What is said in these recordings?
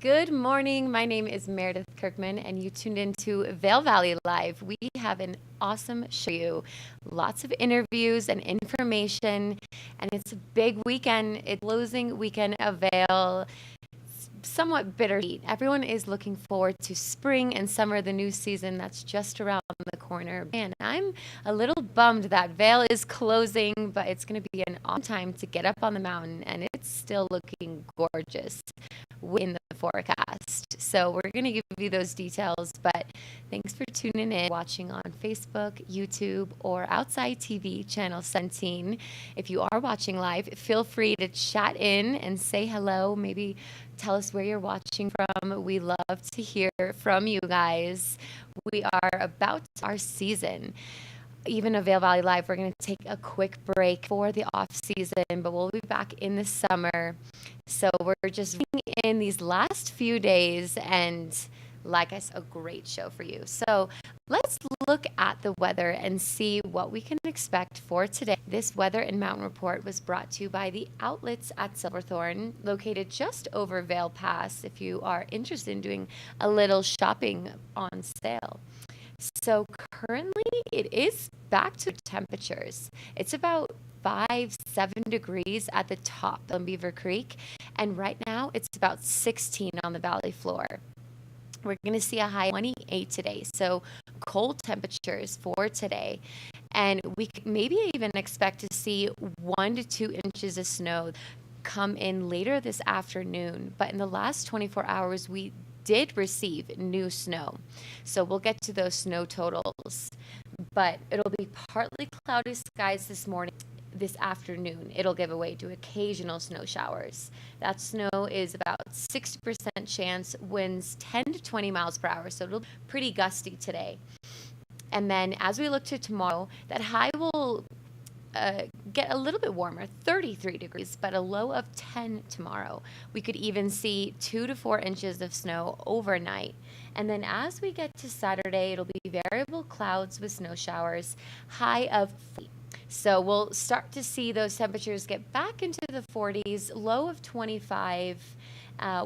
Good morning. My name is Meredith Kirkman, and you tuned into Vail Valley Live. We have an awesome show for you. Lots of interviews and information, and it's a big weekend. It's closing weekend of Vail. Somewhat bittersweet. Everyone is looking forward to spring and summer, the new season that's just around the corner. Man, I'm a little bummed that Vail is closing, but it's going to be an awesome time to get up on the mountain, and it's still looking gorgeous in the forecast. So we're going to give you those details, but thanks for tuning in, watching on Facebook, YouTube, or Outside TV channel 17. If you are watching live, feel free to chat in and say hello. Maybe tell us where you're watching from. We love to hear from you guys. We are about our season. Even a Vail Valley Live, we're going to take a quick break for the off season, but we'll be back in the summer. So we're just bringing in these last few days, and like I said, a great show for you. So let's look at the weather and see what we can expect for today. This weather and mountain report was brought to you by the outlets at Silverthorne, located just over Vail Pass, if you are interested in doing a little shopping on sale. So currently it is back to temperatures. It's about 7 degrees at the top on Beaver Creek, and right now it's about 16 on the valley floor. We're going to see a high of 28 today, so cold temperatures for today. And we maybe even expect to see 1 to 2 inches of snow come in later this afternoon. But in the last 24 hours, we did receive new snow. So we'll get to those snow totals. But it'll be partly cloudy skies this morning. This afternoon, it'll give way to occasional snow showers. That snow is about 60% chance, winds 10 to 20 miles per hour, so it'll be pretty gusty today. And then as we look to tomorrow, that high will get a little bit warmer, 33 degrees, but a low of 10 tomorrow. We could even see 2 to 4 inches of snow overnight. And then as we get to Saturday, it'll be variable clouds with snow showers, high of 40. So we'll start to see those temperatures get back into the 40s, low of 25,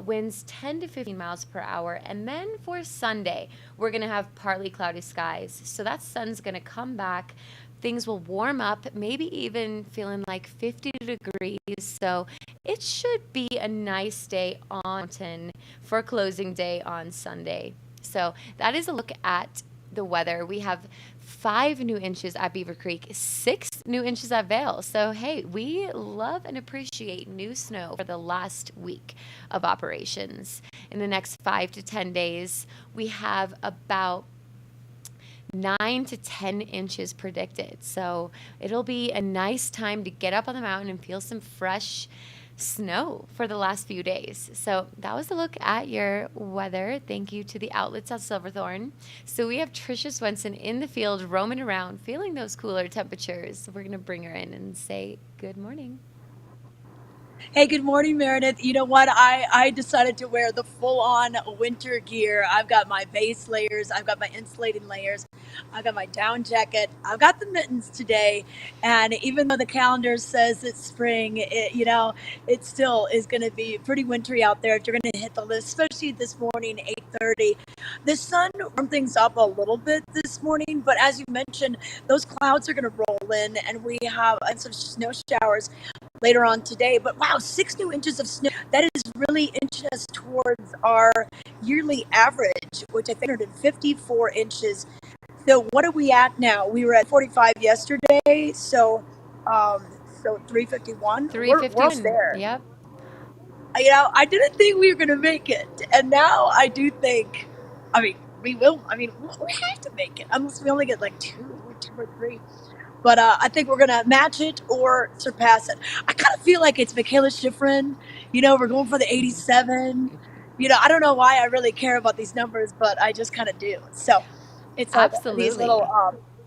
winds 10 to 15 miles per hour. And then for Sunday, we're going to have partly cloudy skies. So that sun's going to come back. Things will warm up, maybe even feeling like 50 degrees. So it should be a nice day on mountain for closing day on Sunday. So that is a look at the weather. We have 5 new inches at Beaver Creek, 6 new inches at Vail. So, hey, we love and appreciate new snow for the last week of operations. In the next 5 to 10 days, we have about 9 to 10 inches predicted. So it'll be a nice time to get up on the mountain and feel some fresh snow for the last few days. So that was a look at your weather. Thank you to the outlets at Silverthorne. So we have Tricia Swenson in the field roaming around, feeling those cooler temperatures. We're going to bring her in and say good morning. Hey, good morning, Meredith. You know what? I decided to wear the full-on winter gear. I've got my base layers. I've got my insulating layers. I've got my down jacket. I've got the mittens today. And even though the calendar says it's spring, it still is going to be pretty wintry out there if you're going to hit the list, especially this morning, 8:30. The sun warmed things up a little bit this morning, but as you mentioned, those clouds are going to roll in, and we have some snow showers later on today. But wow, 6 new inches of snow. That is really inching us towards our yearly average, which I think is 54 inches. So what are we at now? We were at 45 yesterday, so 351. We're 351. there. Yep. I didn't think we were going to make it, and now I do think. I mean, we will. I mean, we have to make it unless we only get like two or three. But I think we're going to match it or surpass it. I kind of feel like it's Michaela Schifrin. We're going for the 87. I don't know why I really care about these numbers, but I just kind of do. So it's Absolutely. These little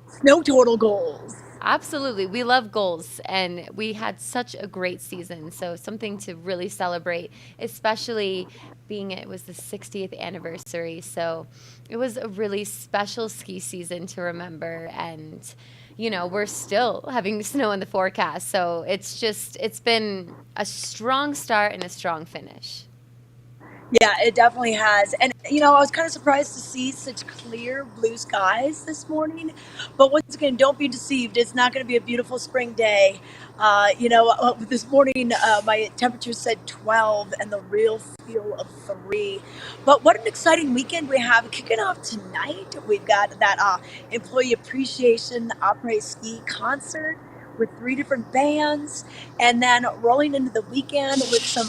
snow total goals. Absolutely. We love goals, and we had such a great season. So something to really celebrate, especially being it was the 60th anniversary. So it was a really special ski season to remember. And we're still having snow in the forecast. So it's been a strong start and a strong finish. Yeah, it definitely has. And, I was kind of surprised to see such clear blue skies this morning. But once again, don't be deceived. It's not going to be a beautiful spring day. This morning, my temperature said 12 and the real feel of 3. But what an exciting weekend we have kicking off tonight. We've got that employee appreciation après ski concert with 3 different bands, and then rolling into the weekend with some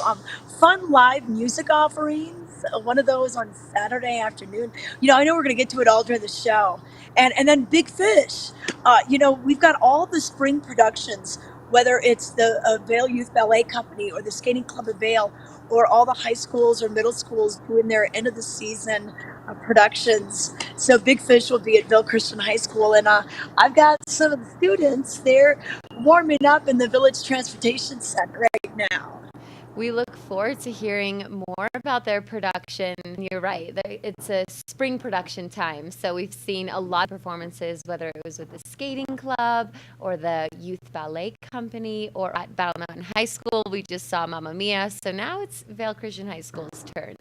fun live music offerings. One of those on Saturday afternoon. I know we're going to get to it all during the show. And then Big Fish. We've got all the spring productions, whether it's the Vail Youth Ballet Company or the Skating Club of Vail, or all the high schools or middle schools doing their end of the season productions. So Big Fish will be at Vail Christian High School, and I've got some of the students there warming up in the Village Transportation Center right now. We look forward to hearing more about their production. You're right, it's a spring production time. So we've seen a lot of performances, whether it was with the skating club or the youth ballet company or at Battle Mountain High School. We just saw Mamma Mia. So now it's Vail Christian High School's turn.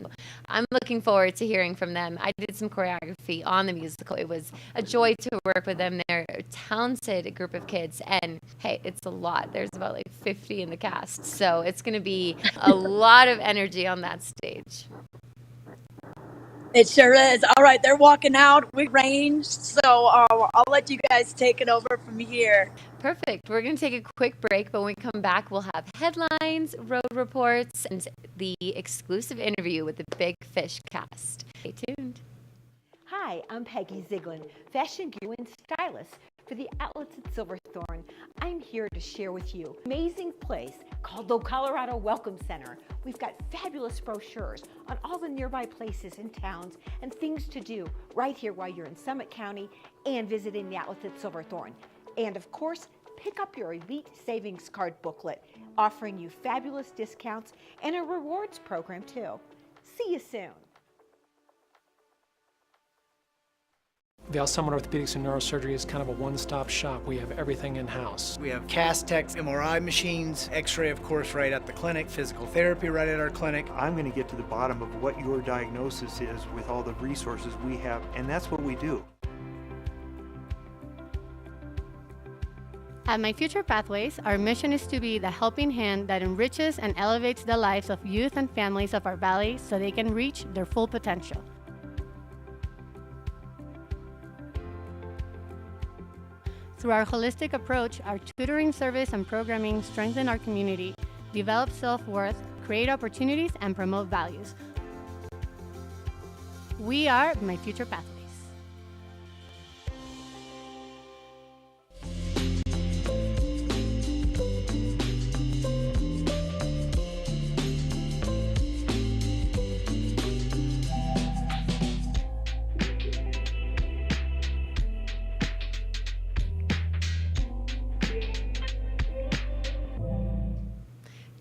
I'm looking forward to hearing from them. I did some choreography on the musical. It was a joy to work with them. They're a talented group of kids. And hey, it's a lot. There's about like 50 in the cast. So it's going to be a lot of energy on that stage. It sure is. All right, they're walking out. We arranged, so I'll let you guys take it over from here. Perfect. We're going to take a quick break, but when we come back, we'll have headlines, road reports, and the exclusive interview with the Big Fish cast. Stay tuned. Hi, I'm Peggy Ziegler, fashion guru and stylist for the outlets at Silverthorne. I'm here to share with you an amazing place called the Colorado Welcome Center. We've got fabulous brochures on all the nearby places and towns and things to do right here while you're in Summit County and visiting the outlets at Silverthorne. And of course, pick up your Elite Savings Card booklet, offering you fabulous discounts and a rewards program too. See you soon. Vail Summit Orthopedics and Neurosurgery is kind of a one-stop shop. We have everything in-house. We have cast techs, MRI machines, x-ray of course right at the clinic, physical therapy right at our clinic. I'm going to get to the bottom of what your diagnosis is with all the resources we have, and that's what we do. At My Future Pathways, our mission is to be the helping hand that enriches and elevates the lives of youth and families of our valley so they can reach their full potential. Through our holistic approach, our tutoring service and programming strengthen our community, develop self-worth, create opportunities, and promote values. We are My Future Pathways.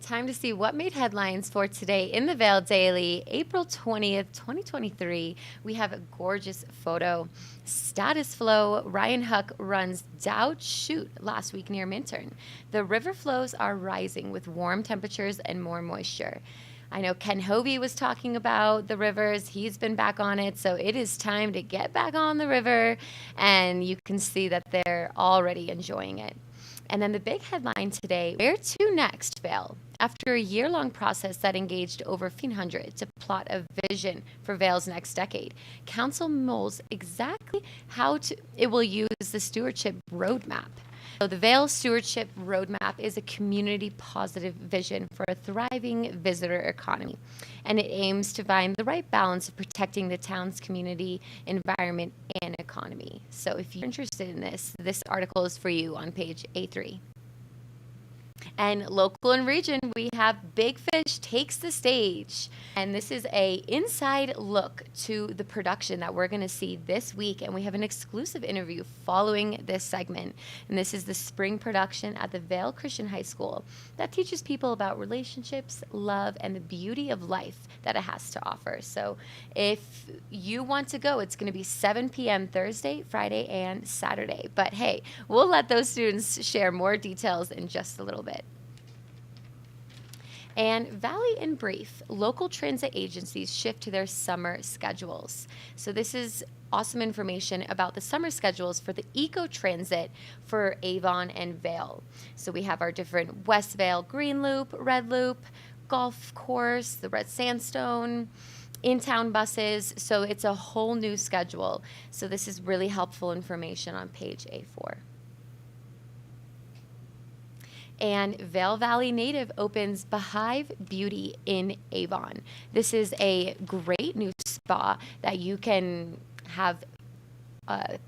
Time to see what made headlines for today in the Vail Daily, April 20th, 2023. We have a gorgeous photo. Status flow. Ryan Huck runs Dowd Chute last week near Minturn. The river flows are rising with warm temperatures and more moisture. I know Ken Hovey was talking about the rivers. He's been back on it, so it is time to get back on the river, and you can see that they're already enjoying it. And then the big headline today, where to next, Vail? After a year-long process that engaged over 1,500 to plot a vision for Vail's next decade, Council molds exactly how it will use the Stewardship Roadmap. So the Vail Stewardship Roadmap is a community-positive vision for a thriving visitor economy, and it aims to find the right balance of protecting the town's community, environment, and economy. So if you're interested in this article is for you on page A3. And local and region, we have Big Fish takes the stage. And this is a inside look to the production that we're going to see this week. And we have an exclusive interview following this segment. And this is the spring production at the Vail Christian High School that teaches people about relationships, love, and the beauty of life that it has to offer. So if you want to go, it's going to be 7 p.m. Thursday, Friday, and Saturday. But hey, we'll let those students share more details in just a little bit. And Valley in brief, local transit agencies shift to their summer schedules. So this is awesome information about the summer schedules for the eco transit for Avon and Vail. So we have our different West Vail Green Loop, Red Loop, golf course, the Red Sandstone, in-town buses. So it's a whole new schedule. So this is really helpful information on page A4. And Vail Valley Native opens Beehive Beauty in Avon. This is a great new spa that you can have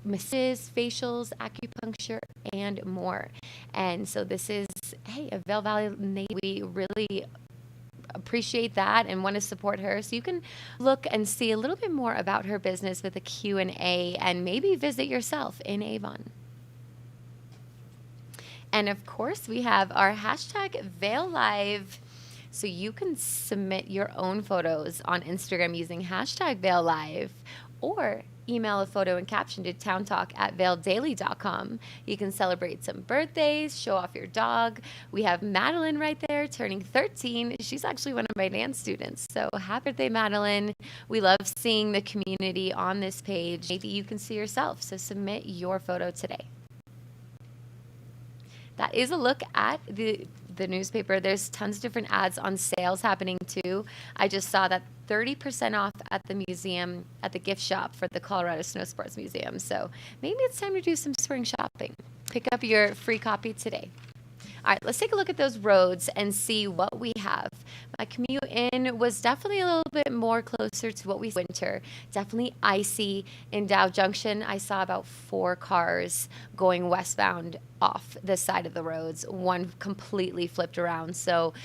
massages, facials, acupuncture, and more. And so this is, hey, a Vail Valley Native. We really appreciate that and want to support her. So you can look and see a little bit more about her business with a Q&A and maybe visit yourself in Avon. And of course, we have our hashtag Vail Live. So you can submit your own photos on Instagram using hashtag Vail Live, or email a photo and caption to towntalk@vaildaily.com. You can celebrate some birthdays, show off your dog. We have Madeline right there turning 13. She's actually one of my dance students. So happy birthday, Madeline. We love seeing the community on this page. Maybe you can see yourself. So submit your photo today. That is a look at the newspaper. There's tons of different ads on sales happening too. I just saw that 30% off at the museum, at the gift shop for the Colorado Snow Sports Museum. So maybe it's time to do some spring shopping. Pick up your free copy today. All right, let's take a look at those roads and see what we have. My commute in was definitely a little bit more closer to what we winter. Definitely icy in Dow Junction. I saw about 4 cars going westbound off the side of the roads. One completely flipped around. So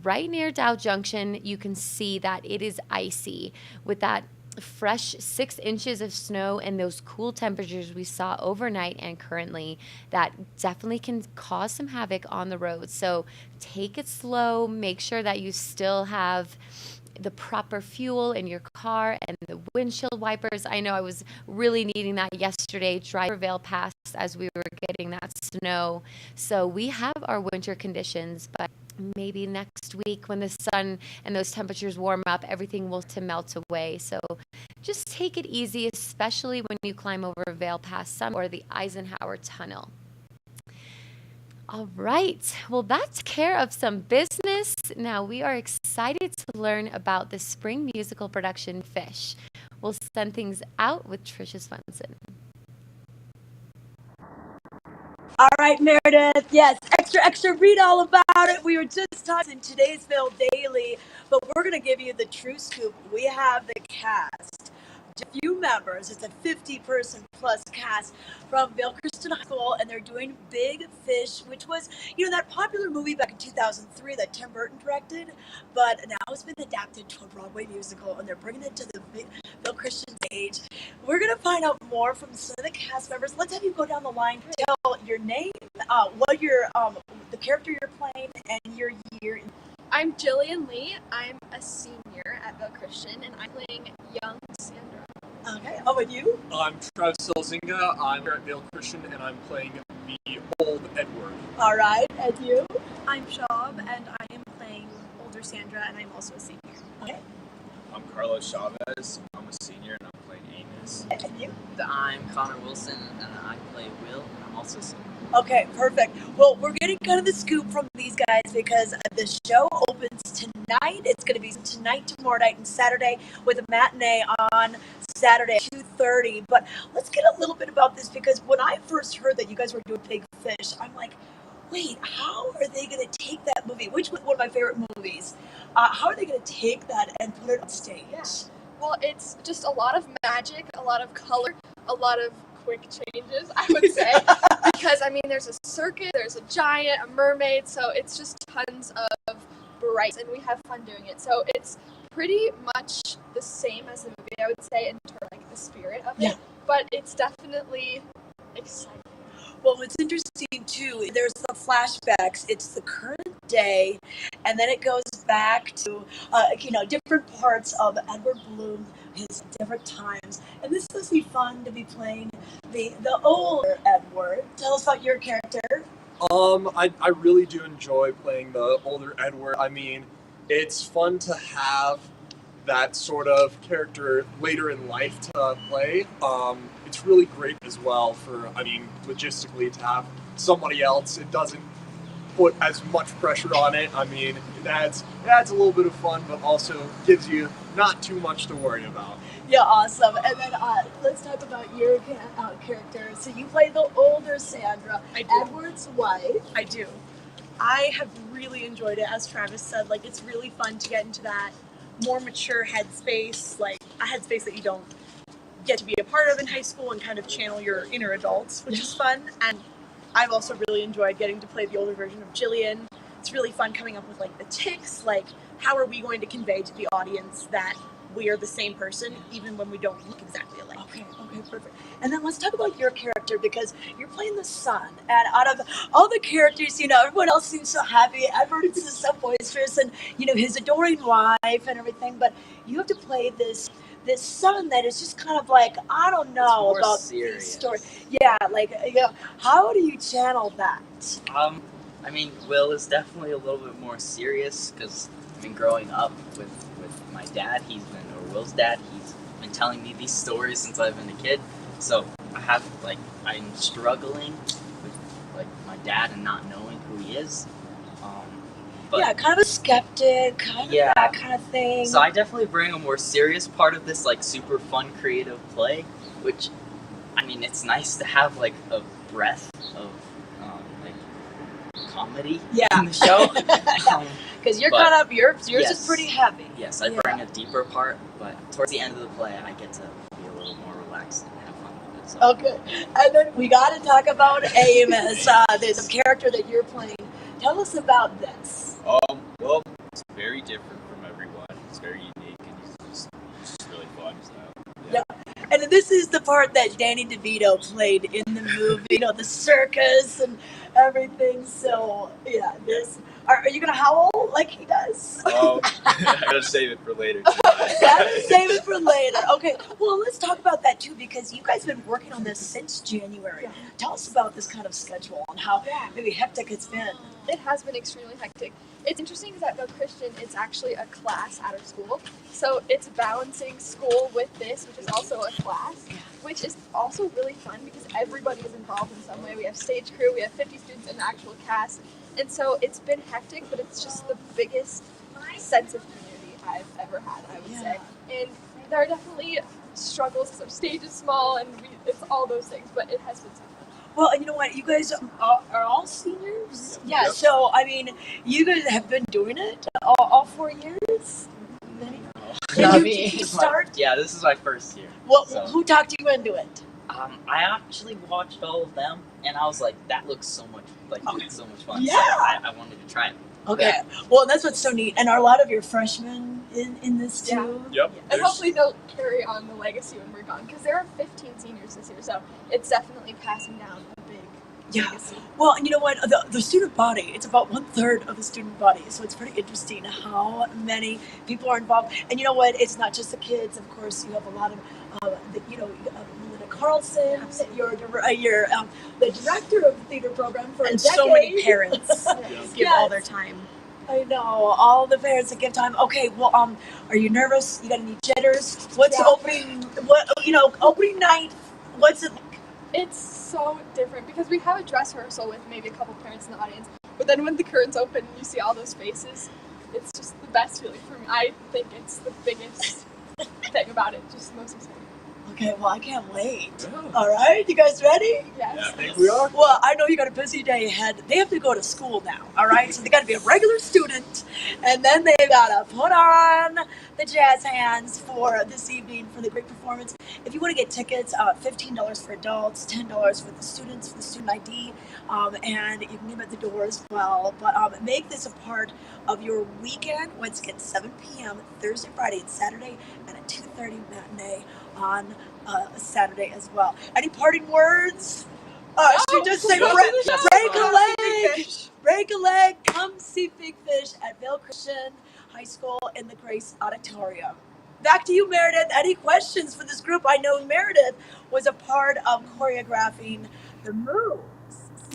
right near Dow Junction, you can see that it is icy with that fresh 6 inches of snow and those cool temperatures we saw overnight and currently. That definitely can cause some havoc on the road. So take it slow. Make sure that you still have the proper fuel in your car and the windshield wipers. I know I was really needing that yesterday. Driver Vail Pass as we were getting that snow. So we have our winter conditions, but maybe next week when the sun and those temperatures warm up, everything will melt away. So just take it easy, especially when you climb over Vail Pass or the Eisenhower Tunnel. All right, well, that's care of some business. Now we are excited to learn about the spring musical production Fish. We'll send things out with Tricia Swenson. All right, Meredith. Yes, extra, read all about it. We were just talking in today's Vail Daily, but we're going to give you the true scoop. We have the cast. A few members. It's a 50-person plus cast from Vail Christian High School, and they're doing Big Fish, which was, that popular movie back in 2003 that Tim Burton directed, but now it's been adapted to a Broadway musical, and they're bringing it to the Vail Christian stage. We're going to find out more from some of the cast members. Let's have you go down the line, tell your name, what your the character you're playing, and your year. I'm Jillian Lee. I'm a senior at Vail Christian, and I'm playing young Sandra. Okay, how about you? I'm Trev Selzinga. I'm here at Vail Christian, and I'm playing the old Edward. All right, and you? I'm Shab, and I am playing older Sandra, and I'm also a senior. Okay. I'm Carlos Chavez. I'm a senior, and I'm playing Amos. And you? I'm Connor Wilson, and I play Will, and I'm also a senior. Okay, perfect. Well, we're getting kind of the scoop from these guys because the show opens tonight. It's going to be tonight, tomorrow night, and Saturday with a matinee on Saturday, 2:30. But let's get a little bit about this because when I first heard that you guys were doing Big Fish, I'm like, wait, how are they going to take that movie, which was one of my favorite movies? How are they going to take that and put it on stage? Yeah. Well, it's just a lot of magic, a lot of color, a lot of quick changes, I would say, because there's a circus, there's a giant, a mermaid, so it's just tons of bright, and we have fun doing it. So it's pretty much the same as the movie, I would say, in terms of the spirit of it, but it's definitely exciting. Well, what's interesting too, there's the flashbacks. It's the current day, and then it goes back to different parts of Edward Bloom, his different times. And this must be fun to be playing the older Edward. Tell us about your character. I really do enjoy playing the older Edward. it's fun to have that sort of character later in life to play. It's really great as well for, I mean, logistically to have somebody else. It doesn't put as much pressure on it. I mean, it adds a little bit of fun, but also gives you not too much to worry about. Yeah, awesome. And then let's talk about your character. So you play the older Sandra, Edward's wife. I do. I have really enjoyed it, as Travis said. Like, it's really fun to get into that more mature headspace, like a headspace that you don't get to be a part of in high school and kind of channel your inner adults, which is fun. And I've also really enjoyed getting to play the older version of Jillian. It's really fun coming up with like the tics, like how are we going to convey to the audience that we are the same person even when we don't look exactly alike. Okay, perfect. And then let's talk about your character, because you're playing the son, and out of all the characters, you know, everyone else seems so happy. Edward is so boisterous, and you know, his adoring wife and everything. But you have to play this son that is just kind of like, I don't know about the story. Yeah, like, you know, how do you channel that? I mean, Will is definitely a little bit more serious because I mean, growing up with my dad, Will's dad, he's been telling me these stories since I've been a kid. So I'm struggling with like my dad and not knowing who he is. But yeah, kind of a skeptic, kind of that kind of thing. So I definitely bring a more serious part of this like super fun creative play, which I mean it's nice to have like a breath of like comedy in the show. Because you're kind of yours is pretty heavy. Yes, I bring a deeper part, but towards the end of the play I get to be a little more relaxed and have fun with it. So. Okay, and then we got to talk about Amos. There's a character that you're playing. Tell us about this. Well, it's very different from everyone. It's very unique, and it's just really fun. So, yeah. And this is the part that Danny DeVito played in the movie, you know, the circus and everything. So, yeah, this. Are you going to howl like he does? I gotta save it for later. Save it for later. Okay, well, let's talk about that too, because you guys have been working on this since January. Yeah. Tell us about this kind of schedule and how maybe hectic it's been. It has been extremely hectic. It's interesting because at Vail Christian, it's actually a class out of school. So it's balancing school with this, which is also a class, which is also really fun because everybody is involved in some way. We have stage crew, we have 50 students in the actual cast. And so it's been hectic, but it's just the biggest sense of community I've ever had, I would say. And there are definitely struggles because our stage is small and it's all those things, but it has been so fun. Well, and you know what? You guys are all seniors? Yeah, yep. So, I mean, you guys have been doing it all 4 years? Did you start? Yeah, this is my first year. Well, who talked you into it? I actually watched all of them, and I was like, that looks so much so much fun. Yeah. So I wanted to try it. Okay. Yeah. Well, that's what's so neat. And are a lot of your freshmen in this too? Yeah. Yep. And hopefully they'll carry on the legacy when we're gone, because there are 15 seniors this year, so it's definitely passing down a big legacy. Well, and you know what? The student body, it's about 1/3 of the student body, so it's pretty interesting how many people are involved. And you know what? It's not just the kids. Of course, you have a lot of, Carlson, you're the director of the theater program for a decade. So many parents give all their time. I know, all the parents that give time. Okay, well, are you nervous? You got any jitters? What's opening night? What's it like? It's so different because we have a dress rehearsal with maybe a couple parents in the audience, but then when the curtains open and you see all those faces, it's just the best feeling for me. I think it's the biggest thing about it, just most exciting. Okay, well, I can't wait. All right, you guys ready? Yes. I think we are. Well, I know you got a busy day ahead. They have to go to school now, all right? So they got to be a regular student, and then they got to put on the jazz hands for this evening for the great performance. If you want to get tickets, $15 for adults, $10 for the students, for the student ID, and you can get them at the door as well. But make this a part of your weekend. Once again, 7 p.m. Thursday, Friday, and Saturday, and a 2:30 matinee on Saturday as well. Any parting words? Should we just say break a leg? Break a leg. Come see Big Fish at Vail Christian High School in the Grace Auditorium. Back to you, Meredith. Any questions for this group? I know Meredith was a part of choreographing the moves.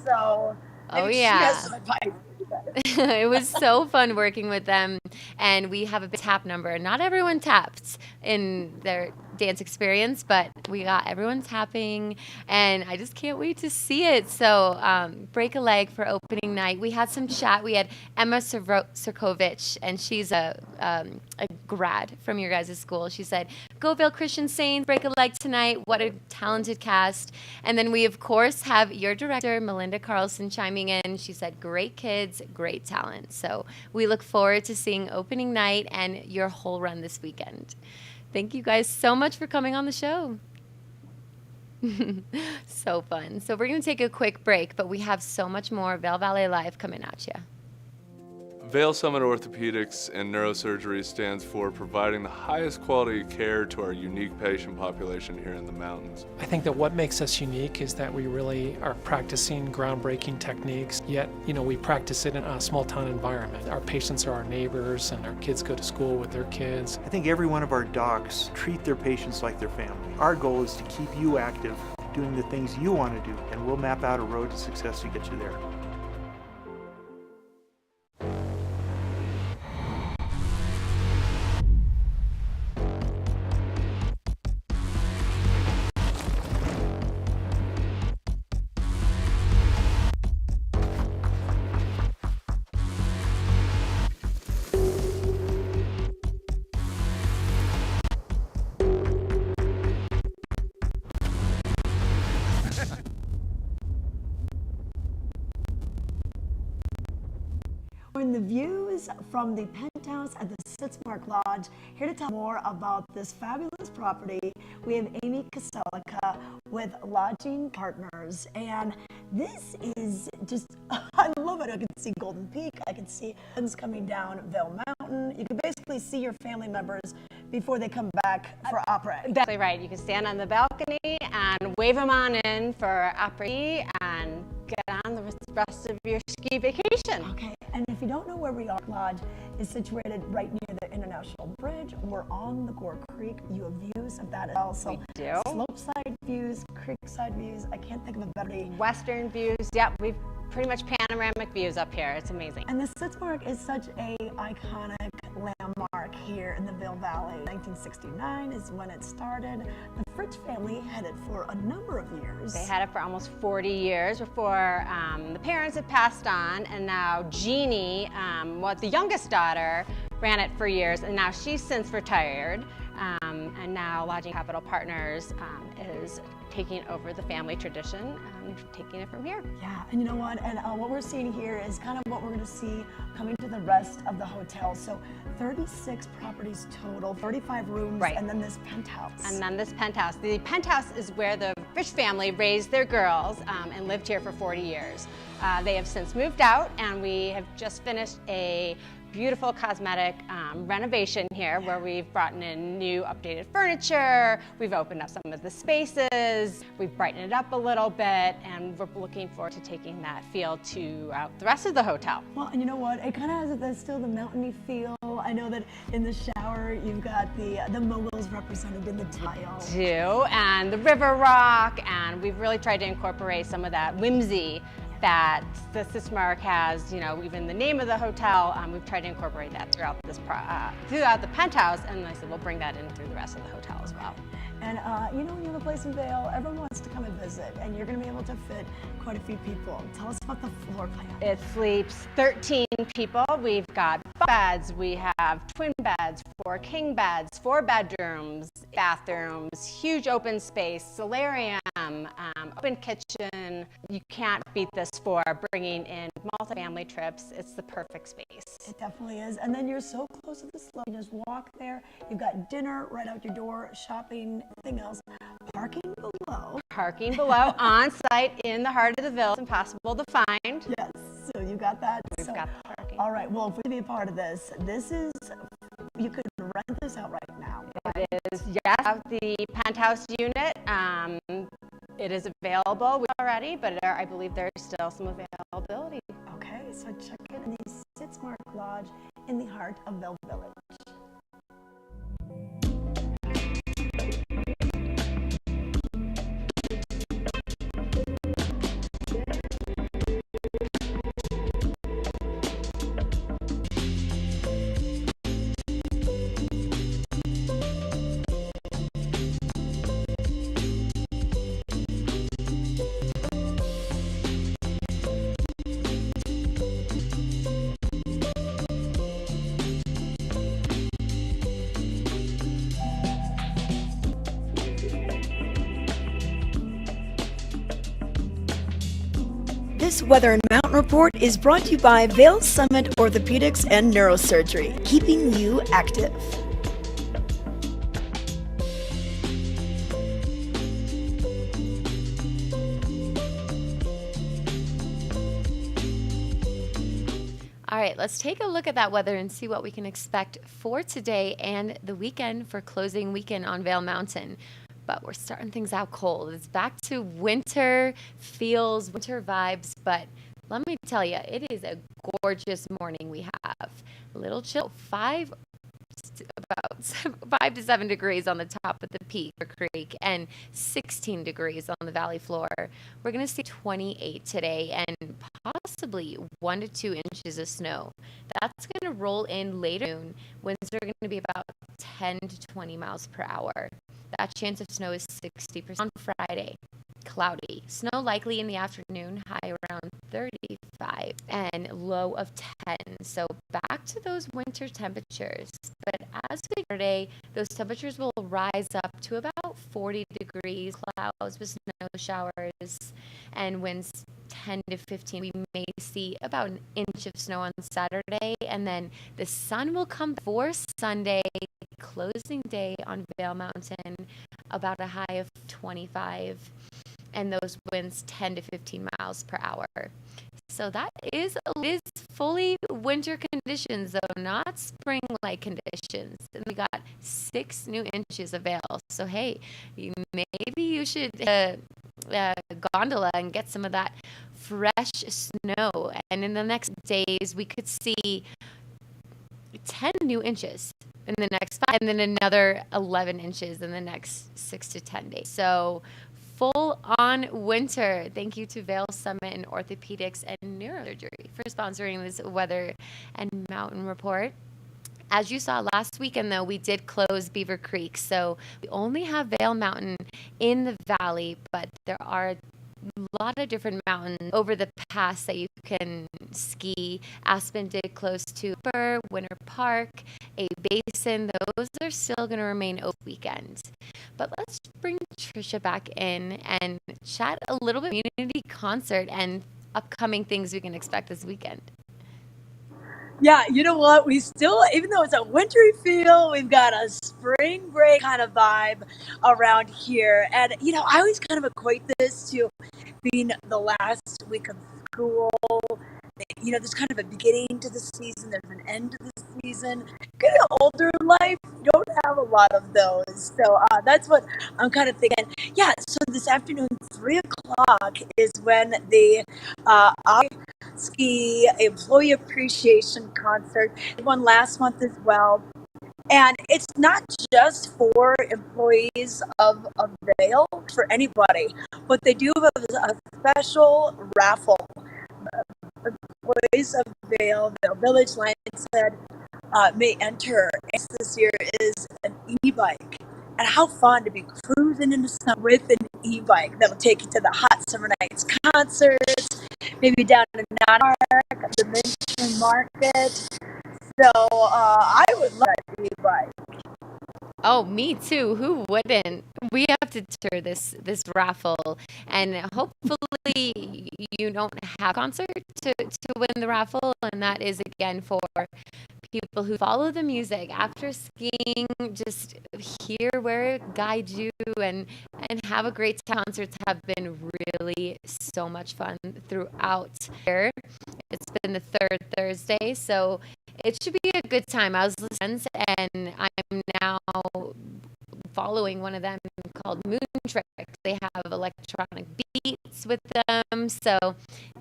So Oh, Maybe yeah. she has some advice. It was so fun working with them, and we have a big tap number. Not everyone tapped in their dance experience, but we got everyone tapping, and I just can't wait to see it. So break a leg for opening night. We had some chat. We had Emma Sirkovich, and she's a grad from your guys' school. She said, "Go Vail Christian Saints, break a leg tonight." What a talented cast. And then we, of course, have your director, Melinda Carlson, chiming in. She said, "Great kids, great talent." So we look forward to seeing opening night and your whole run this weekend. Thank you guys so much for coming on the show. So fun. So we're going to take a quick break, but we have so much more Vail Valley Live coming at you. Vail Summit Orthopedics and Neurosurgery stands for providing the highest quality care to our unique patient population here in the mountains. I think that what makes us unique is that we really are practicing groundbreaking techniques, yet, we practice it in a small town environment. Our patients are our neighbors, and our kids go to school with their kids. I think every one of our docs treat their patients like their family. Our goal is to keep you active, doing the things you want to do, and we'll map out a road to success to get you there. The views from the penthouse at the Sitzmark Lodge. Here to tell more about this fabulous property, we have Amy Koselica with Lodging Partners, and this is just, I love it. I can see Golden Peak, I can see things coming down Vail Mountain. You can basically see your family members before they come back for opera. That's right. You can stand on the balcony and wave them on in for opera and get on the rest of your ski vacation. Okay, and if you don't know where we are, Lodge is situated right near the International Bridge. We're on the Gore Creek. You have views of that also. We do. Slope side views, creek side views. I can't think of a better name. Western views. Yep, we've pretty much panoramic views up here. It's amazing. And the Sitzmark is such a iconic landmark here in the Vail Valley. 1969 is when it started. The Fritz family had it for a number of years. They had it for almost 40 years before the parents had passed on, and now Jeannie, the youngest daughter, ran it for years, and now she's since retired. And now Lodging Capital Partners is taking over the family tradition and taking it from here. Yeah, and you know what? And what we're seeing here is kind of what we're going to see coming to the rest of the hotel. So 36 properties total, 35 rooms, right. And then this penthouse. And then this penthouse. The penthouse is where the Fish family raised their girls and lived here for 40 years. They have since moved out, and we have just finished a beautiful cosmetic renovation here where we've brought in new updated furniture, we've opened up some of the spaces, we've brightened it up a little bit, and we're looking forward to taking that feel to the rest of the hotel. Well, and you know what? It kind of has still the mountainy feel. I know that in the shower you've got the moguls represented in the tile. Too, and the river rock, and we've really tried to incorporate some of that whimsy that the Sitzmark has, even the name of the hotel, we've tried to incorporate that throughout the penthouse, and I said we'll bring that in through the rest of the hotel as well. And when you have a place in Vail, everyone wants to come and visit, and you're going to be able to fit quite a few people. Tell us about the floor plan. It sleeps 13 people. We've got beds, we have twin beds, 4 king beds, 4 bedrooms, bathrooms, huge open space, solarium, open kitchen. You can't beat this for bringing in multi-family trips. It's the perfect space. It definitely is. And then you're so close to the slope. You just walk there. You've got dinner right out your door, shopping, everything else. Parking below. Parking below, on site in the heart of the Vail. It's impossible to find. Yes, so you got that. We've got the parking. All right, well, if we be a part of this, you could rent this out right now. It is, yes, the penthouse unit. It is available already, but I believe there's still some availability. Okay, so check it in the Sitzmark Lodge in the heart of Vail Village. This Weather and Mountain Report is brought to you by Vail Summit Orthopedics and Neurosurgery, keeping you active. All right, let's take a look at that weather and see what we can expect for today and the weekend for closing weekend on Vail Mountain. But we're starting things out cold. It's back to winter feels, winter vibes, but let me tell you, it is a gorgeous morning we have. A little chill, about 5 to 7 degrees on the top of the peak or creek and 16 degrees on the valley floor. We're going to see 28 today and possibly 1 to 2 inches of snow. That's going to roll in later noon. Winds are going to be about 10 to 20 miles per hour. That chance of snow is 60% on Friday. Cloudy. Snow likely in the afternoon, high around 35 and low of 10. So back to those winter temperatures. But as we Saturday, those temperatures will rise up to about 40 degrees, clouds with snow showers and winds 10 to 15. We may see about an inch of snow on Saturday, and then the sun will come for Sunday, closing day on Vail Mountain, about a high of 25. And those winds 10 to 15 miles per hour. So that is fully winter conditions, though not spring-like conditions. And we got 6 new inches of Vail. So hey, maybe you should gondola and get some of that fresh snow. And in the next days, we could see 10 new inches in the next 5, and then another 11 inches in the next 6 to 10 days. So full on winter. Thank you to Vail Summit and Orthopedics and Neurosurgery for sponsoring this weather and mountain report. As you saw last weekend, though, we did close Beaver Creek. So we only have Vail Mountain in the valley, but there are a lot of different mountains over the pass that you can ski. Aspen did close to Winter Park, a basin. Those are still going to remain open weekend. But let's bring Trisha back in and chat a little bit community concert and upcoming things we can expect this weekend. Yeah, you know what? We still, even though it's a wintry feel, we've got a spring break kind of vibe around here. And, you know, I always kind of equate this to being the last week of school. You know, there's kind of a beginning to the season, there's an end to the season. Getting older in life, you don't have a lot of those. So that's what I'm kind of thinking. Yeah, so this afternoon, 3 o'clock is when the Ski Employee Appreciation Concert. One last month as well. And it's not just for employees of Vail, for anybody, but they do have a special raffle. Employees of Vail Village Line said may enter. And this year is an e-bike. And how fun to be cruising into summer with an e-bike that'll take you to the Hot Summer Nights concerts, maybe down in Park, the Mission Market. So I would love that e-bike. Oh, me too. Who wouldn't? We have to enter this raffle, and hopefully you don't have a concert to win the raffle, and that is again for people who follow the music after skiing. Just hear where it guides you and have a great time. Concerts have been really so much fun throughout here. It's been the third Thursday, so it should be a good time. I was listening, and I'm now following one of them called Moon Trick. They have electronic beats with them, so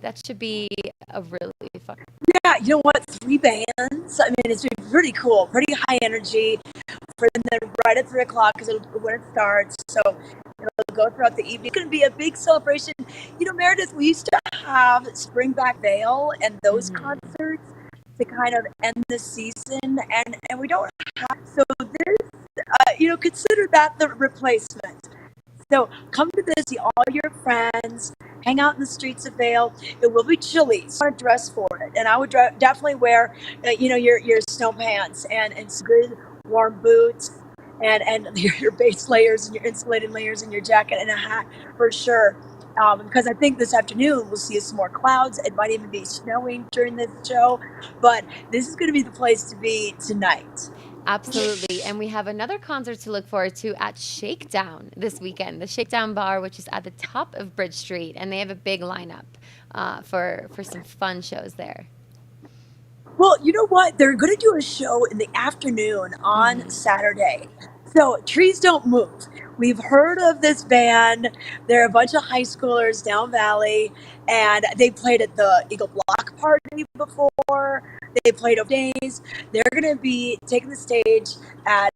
that should be a really fun. Yeah, you know what? 3 bands. I mean, it's pretty cool, pretty high energy. For then right at 3 o'clock is when it starts. So it'll go throughout the evening. It's going to be a big celebration. You know, Meredith, we used to have Spring Back Vail and those concerts to kind of end the season, and we don't have. So this, consider that the replacement. So come to this, see all your friends, hang out in the streets of Vail. It will be chilly, so I want to dress for it. And I would definitely wear, your snow pants and some good warm boots and your base layers and your insulated layers and your jacket and a hat for sure. because I think this afternoon we'll see some more clouds. It might even be snowing during this show, but this is going to be the place to be tonight. Absolutely. And we have another concert to look forward to at Shakedown this weekend. The Shakedown Bar, which is at the top of Bridge Street, and they have a big lineup for some fun shows there. Well, you know what? They're going to do a show in the afternoon on Saturday. So, Trees Don't Move. We've heard of this band. They're a bunch of high schoolers down Valley, and they played at the Eagle Block Party before. They played over days. They're going to be taking the stage at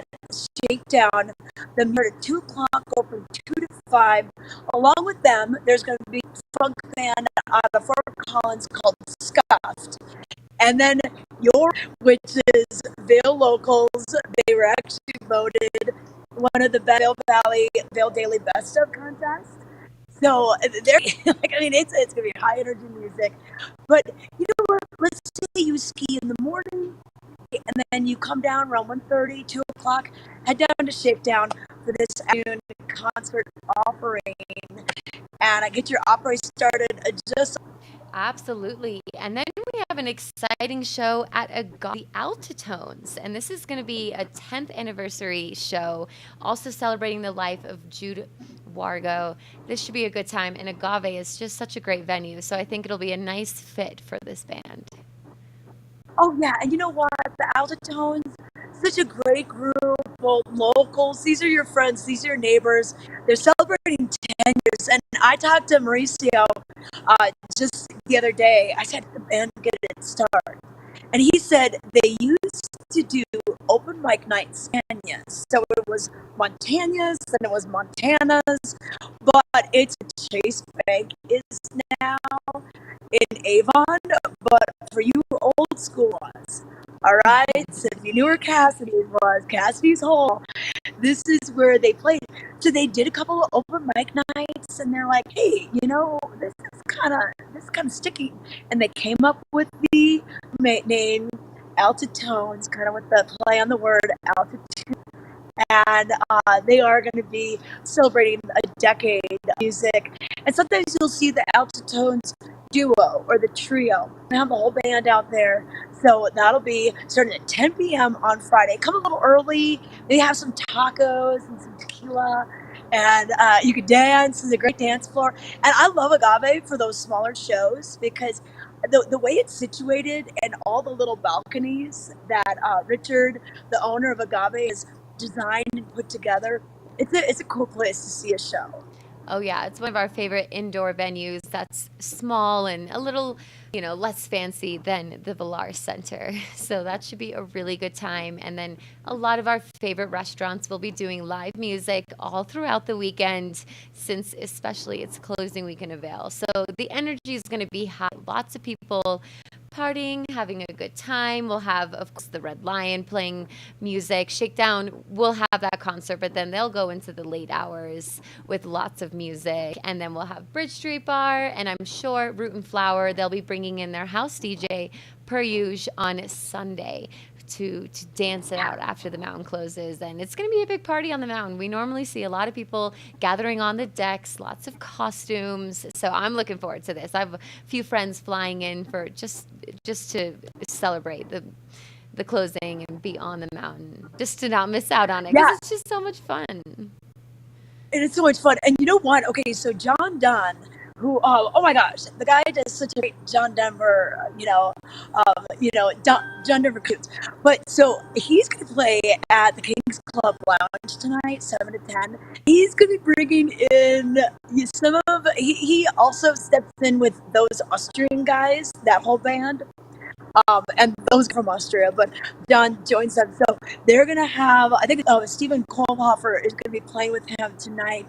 Shakedown. The start at 2 o'clock, go from 2 to 5. Along with them, there's going to be a funk band out of Fort Collins called Scuffed. And then which is Vail Locals. They were actually voted one of the Vail Valley Vail Daily Best of contests. So they're it's gonna be high energy music. But you know what? Let's say you ski in the morning, and then you come down around 1:30, 2 o'clock, head down to Shakedown for this afternoon concert offering, and I get your opera started just. Absolutely. And then we have an exciting show at the Altitones. And this is going to be a 10th anniversary show, also celebrating the life of Jude Wargo. This should be a good time. And Agave is just such a great venue. So I think it'll be a nice fit for this band. Oh, yeah. And you know what? The Altitones, such a great group, both locals. These are your friends. These are your neighbors. They're celebrating 10 years. And I talked to Mauricio just the other day. I said, the band get its start. And he said they used to do open mic nights in Montana's. So it was Montana's, then it was Montana's, but it's Chase Bank is now in Avon, but for you old school ones, all right? So if you knew where Cassidy's was, Cassidy's Hall, this is where they played. So they did a couple of open mic nights, and they're like, hey, this is kind of sticky. And they came up with the name Altitones, kind of with the play on the word altitude. And they are going to be celebrating a decade of music. And sometimes you'll see the Altitones duo or the trio. They have the whole band out there. So that'll be starting at 10 p.m. on Friday. Come a little early. They have some tacos and some tequila. And you could dance. It's a great dance floor. And I love Agave for those smaller shows because the way it's situated and all the little balconies that Richard, the owner of Agave, has designed and put together, it's a cool place to see a show. Oh, yeah. It's one of our favorite indoor venues that's small and a little, less fancy than the Villar Center. So that should be a really good time. And then a lot of our favorite restaurants will be doing live music all throughout the weekend, since especially it's closing weekend of Vail. So the energy is going to be high. Lots of people partying, having a good time. We'll have, of course, the Red Lion playing music. Shakedown will have that concert, but then they'll go into the late hours with lots of music. And then we'll have Bridge Street Bar, and I'm sure Root and Flower, they'll be bringing in their house DJ per usual on Sunday to dance it out after the mountain closes. And it's going to be a big party on the mountain. We normally see a lot of people gathering on the decks, lots of costumes. So I'm looking forward to this. I have a few friends flying in for just to celebrate the closing and be on the mountain, just to not miss out on it, because it's just so much fun. And it's so much fun. And you know what? Okay, so John Dunn, who, oh my gosh, the guy does such a great John Denver, John Denver Coots. But so he's going to play at the King's Club Lounge tonight, 7 to 10. He's going to be bringing in he also steps in with those Austrian guys, that whole band. And those from Austria, but John joins them. So they're going to have, I think Stephen Kohlhofer is going to be playing with him tonight.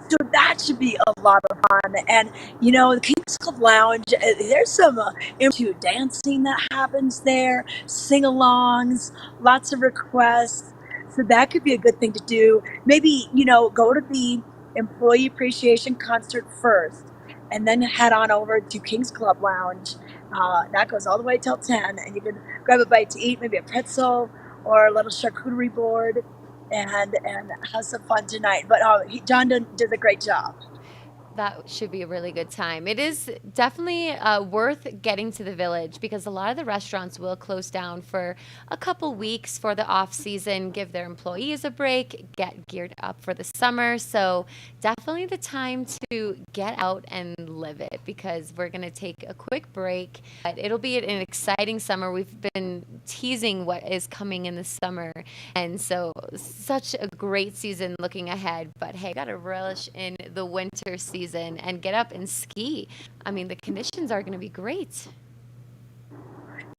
So that should be a lot of fun. And, the King's Club Lounge, there's some impromptu dancing that happens there, sing-alongs, lots of requests. So that could be a good thing to do. Maybe, go to the Employee Appreciation Concert first, and then head on over to King's Club Lounge. That goes all the way till 10, and you can grab a bite to eat, maybe a pretzel or a little charcuterie board, and have some fun tonight. But John does a great job. That should be a really good time. It is definitely worth getting to the village because a lot of the restaurants will close down for a couple weeks for the off season, give their employees a break, get geared up for the summer. So definitely the time to get out and live it because we're going to take a quick break. But it'll be an exciting summer. We've been teasing what is coming in the summer. And so such a great season looking ahead. But hey, got to relish in the winter season and get up and ski. I mean, the conditions are going to be great.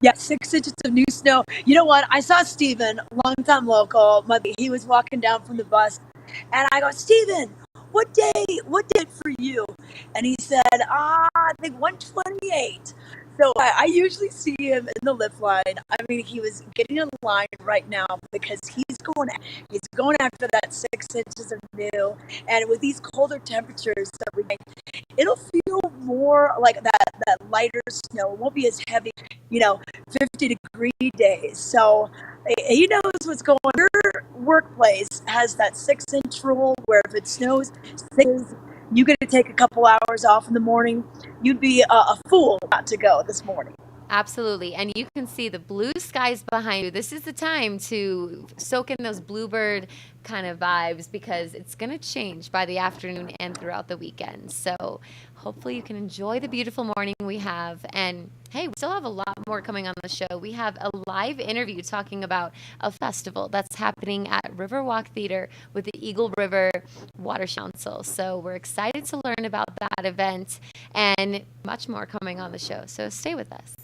Yeah, 6 inches of new snow. You know what? I saw Steven, longtime local. He was walking down from the bus, and I go, Steven, what day for you? And he said, I think 128. So I usually see him in the lift line. I mean, he was getting in line right now because he's going after that 6 inches of new. And with these colder temperatures that we get, it'll feel more like that lighter snow. It won't be as heavy, 50-degree days. So he knows what's going on. Your workplace has that 6-inch rule where if it snows 6, you get to take a couple hours off in the morning. You'd be a fool not to go this morning. Absolutely. And you can see the blue skies behind you. This is the time to soak in those bluebird kind of vibes because it's going to change by the afternoon and throughout the weekend. So hopefully you can enjoy the beautiful morning we have. And hey, we still have a lot more coming on the show. We have a live interview talking about a festival that's happening at Riverwalk Theater with the Eagle River Watershed Council. So we're excited to learn about that event and much more coming on the show. So stay with us.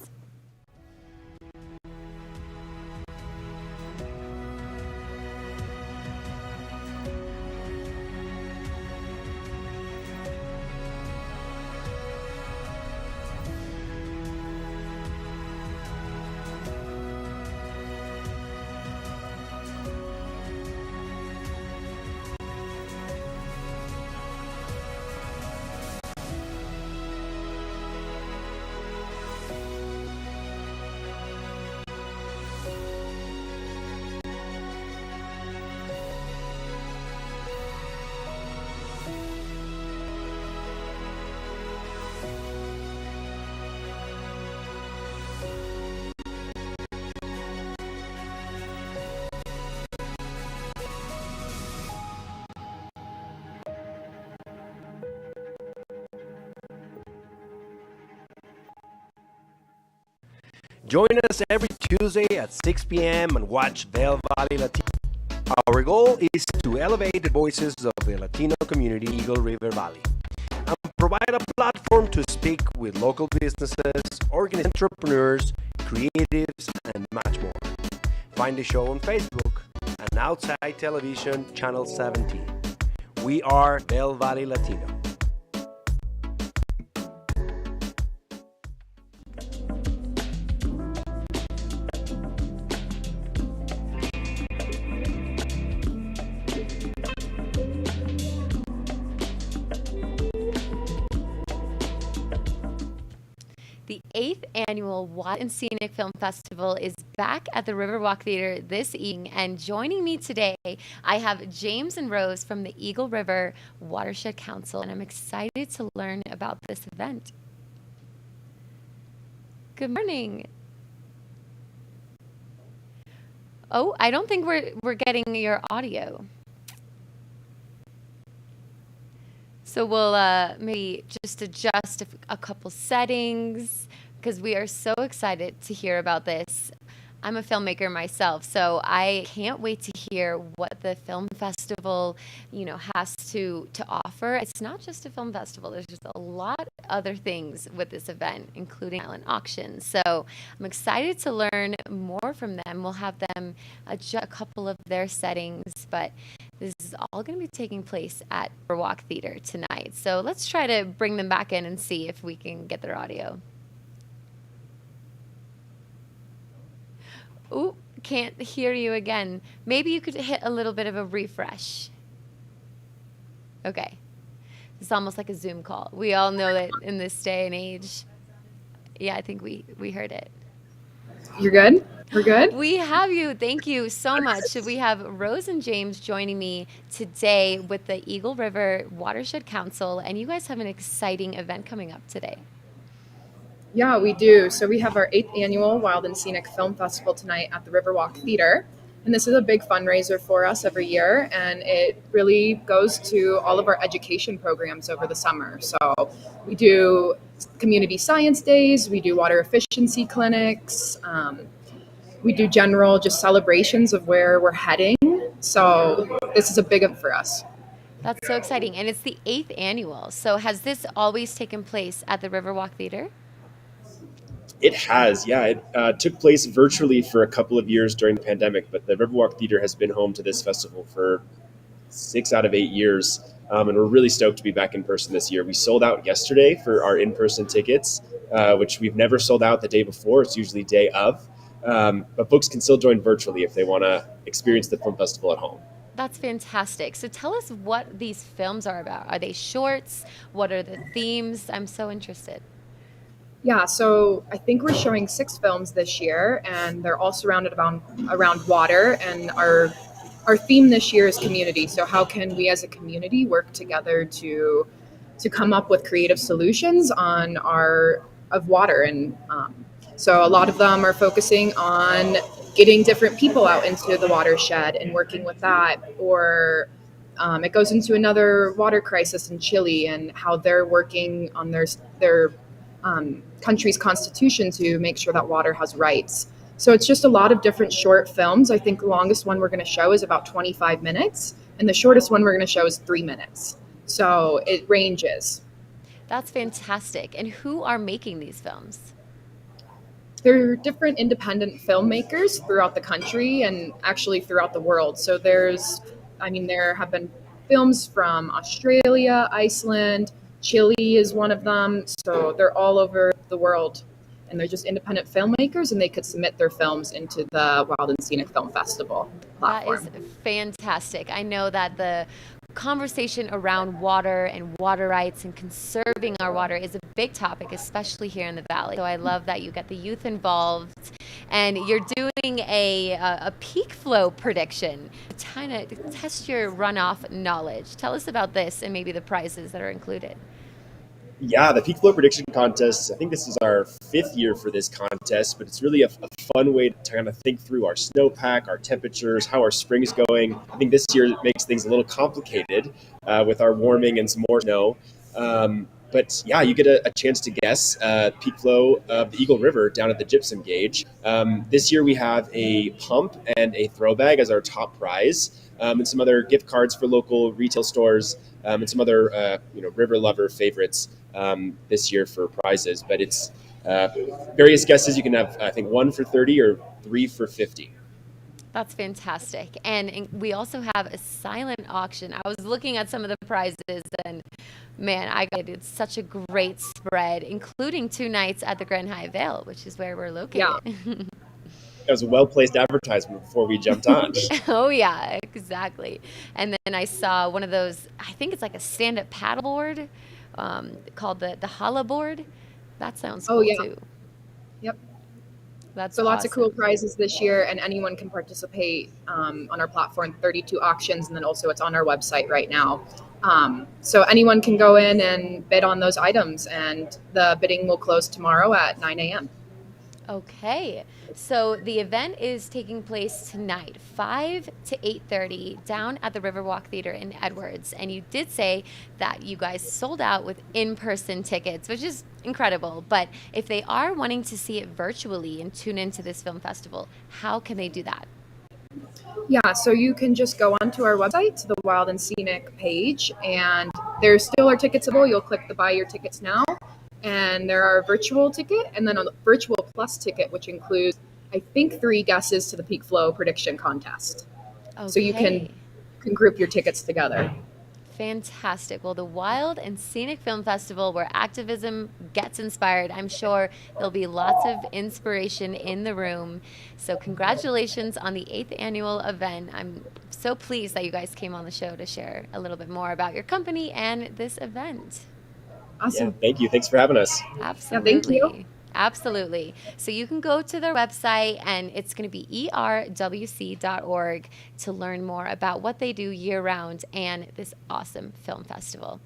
Join us every Tuesday at 6 p.m. and watch Vail Valley Latino. Our goal is to elevate the voices of the Latino community in Eagle River Valley and provide a platform to speak with local businesses, entrepreneurs, creatives, and much more. Find the show on Facebook and Outside Television Channel 17. We are Vail Valley Latino. The 8th annual Wild and Scenic Film Festival is back at the Riverwalk Theater this evening, and joining me today, I have James and Rose from the Eagle River Watershed Council, and I'm excited to learn about this event. Good morning. Oh, I don't think we're getting your audio. So we'll maybe just adjust a couple settings because we are so excited to hear about this. I'm a filmmaker myself, so I can't wait to hear what the film festival, has to offer. It's not just a film festival. There's just a lot of other things with this event, including silent auctions. So I'm excited to learn more from them. We'll have them adjust a couple of their settings, but this is all going to be taking place at Riverwalk Theater tonight. So let's try to bring them back in and see if we can get their audio. Ooh, can't hear you again. Maybe you could hit a little bit of a refresh. Okay. It's almost like a Zoom call. We all know that in this day and age. Yeah, I think we heard it. You're good? We're good? We have you. Thank you so much. We have Rose and James joining me today with the Eagle River Watershed Council, and you guys have an exciting event coming up today. Yeah, we do. So we have our 8th annual Wild and Scenic Film Festival tonight at the Riverwalk Theater. And this is a big fundraiser for us every year, and it really goes to all of our education programs over the summer. So we do community science days, we do water efficiency clinics, we do general just celebrations of where we're heading. So this is a big one for us. That's so exciting. And it's the 8th annual. So has this always taken place at the Riverwalk Theater? It has, yeah. It took place virtually for a couple of years during the pandemic, but the Riverwalk Theater has been home to this festival for 6 out of 8 years, and we're really stoked to be back in person this year. We sold out yesterday for our in-person tickets, which we've never sold out the day before. It's usually day of, but folks can still join virtually if they want to experience the film festival at home. That's fantastic. So tell us what these films are about. Are they shorts? What are the themes? I'm so interested. Yeah, so I think we're showing 6 films this year, and they're all surrounded around water. And our theme this year is community. So how can we as a community work together to come up with creative solutions on of water? And so a lot of them are focusing on getting different people out into the watershed and working with that. Or it goes into another water crisis in Chile and how they're working on their country's constitution to make sure that water has rights. So it's just a lot of different short films. I think the longest one we're going to show is about 25 minutes, and the shortest one we're going to show is 3 minutes. So it ranges. That's fantastic. And who are making these films? There are different independent filmmakers throughout the country and actually throughout the world. So there have been films from Australia, Iceland, Chile is one of them. So they're all over the world, and they're just independent filmmakers, and they could submit their films into the Wild and Scenic Film Festival platform. That is fantastic. I know that the conversation around water and water rights and conserving our water is a big topic, especially here in the Valley. So I love that you get the youth involved, and you're doing a peak flow prediction to kind of test your runoff knowledge. Tell us about this and maybe the prizes that are included. Yeah, the Peak Flow Prediction Contest, I think this is our 5th year for this contest, but it's really a fun way to kind of think through our snowpack, our temperatures, how our spring's going. I think this year it makes things a little complicated with our warming and some more snow. But yeah, you get a chance to guess peak flow of the Eagle River down at the Gypsum Gauge. This year we have a pump and a throw bag as our top prize, and some other gift cards for local retail stores, and some other river lover favorites this year for prizes. But it's various guesses. You can have, I think, 1 for 30 or 3 for 50. That's fantastic. And we also have a silent auction. I was looking at some of the prizes, and man, it's such a great spread, including 2 nights at the Grand Hyatt Vail, which is where we're located. Yeah. That was a well-placed advertisement before we jumped on. Oh, yeah, exactly. And then I saw one of those, I think it's like a stand-up paddleboard called the Hala board. That sounds cool, too. Yep. That's so lots awesome. of cool prizes this year, and anyone can participate on our platform, 32 auctions, and then also it's on our website right now. So anyone can go in and bid on those items, and the bidding will close tomorrow at 9 a.m. Okay, so the event is taking place tonight, 5 to 8:30, down at the Riverwalk Theater in Edwards. And you did say that you guys sold out with in-person tickets, which is incredible. But if they are wanting to see it virtually and tune into this film festival, how can they do that? Yeah, so you can just go onto our website, to the Wild and Scenic page, and there still are tickets available. You'll click the Buy Your Tickets Now. And there are a virtual ticket and then a virtual plus ticket, which includes, I think, 3 guesses to the peak flow prediction contest. Okay. So you can group your tickets together. Fantastic. Well, the Wild and Scenic Film Festival, where activism gets inspired. I'm sure there'll be lots of inspiration in the room. So congratulations on the 8th annual event. I'm so pleased that you guys came on the show to share a little bit more about your company and this event. Awesome. Yeah, thank you. Thanks for having us. Absolutely. Yeah, thank you. Absolutely. So you can go to their website, and it's going to be erwc.org to learn more about what they do year round and this awesome film festival.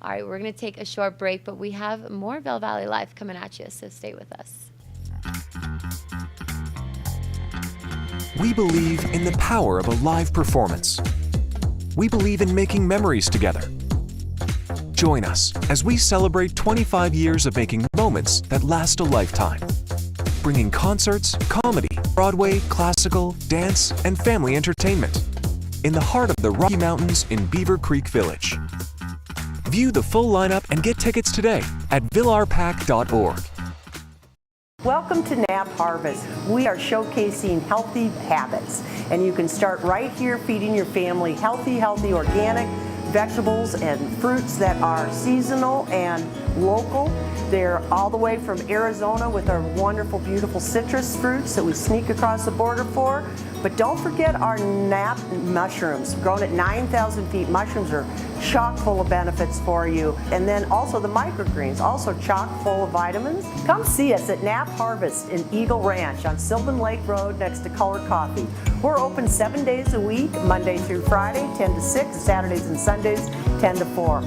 All right, we're going to take a short break, but we have more Vail Valley Live coming at you, so stay with us. We believe in the power of a live performance. We believe in making memories together. Join us as we celebrate 25 years of making moments that last a lifetime. Bringing concerts, comedy, Broadway, classical, dance, and family entertainment in the heart of the Rocky Mountains in Beaver Creek Village. View the full lineup and get tickets today at villarpack.org. Welcome to Nap Harvest. We are showcasing healthy habits, and you can start right here feeding your family healthy organic vegetables and fruits that are seasonal and local. They're all the way from Arizona with our wonderful, beautiful citrus fruits that we sneak across the border for. But don't forget our nap mushrooms, grown at 9,000 feet. Mushrooms are chock full of benefits for you. And then also the microgreens, also chock full of vitamins. Come see us at Nap Harvest in Eagle Ranch on Sylvan Lake Road next to Color Coffee. We're open 7 days a week, Monday through Friday, 10 to 6, Saturdays and Sundays, 10 to 4.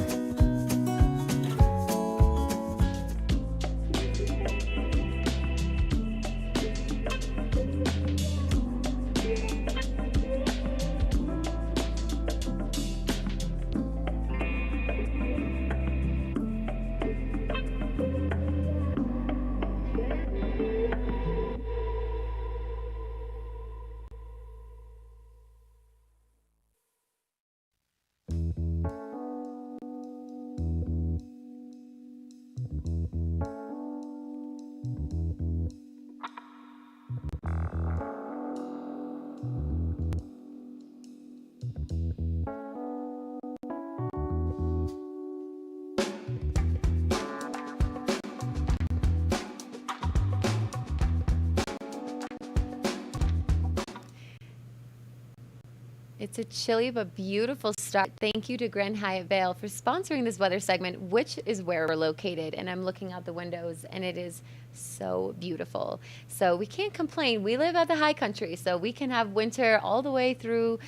It's a chilly but beautiful start. Thank you to Grand Hyatt Vail for sponsoring this weather segment, which is where we're located. And I'm looking out the windows, and it is so beautiful. So we can't complain. We live at the high country, so we can have winter all the way through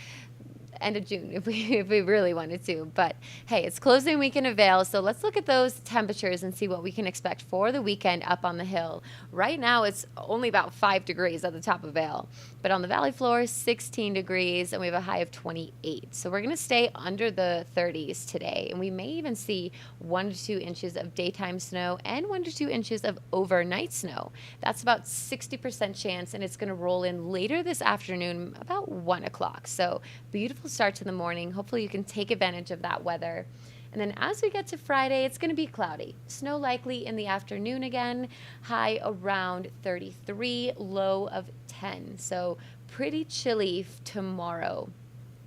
end of June if we really wanted to. But hey, it's closing weekend of Vail, so let's look at those temperatures and see what we can expect for the weekend up on the hill. Right now it's only about 5 degrees at the top of Vail, but on the valley floor 16 degrees, and we have a high of 28. So we're going to stay under the 30s today, and we may even see 1 to 2 inches of daytime snow and 1 to 2 inches of overnight snow. That's about 60% chance, and it's going to roll in later this afternoon about 1 o'clock. So beautiful start to the morning. Hopefully you can take advantage of that weather. And then as we get to Friday, it's going to be cloudy. Snow likely in the afternoon again, high around 33, low of 10. So pretty chilly tomorrow.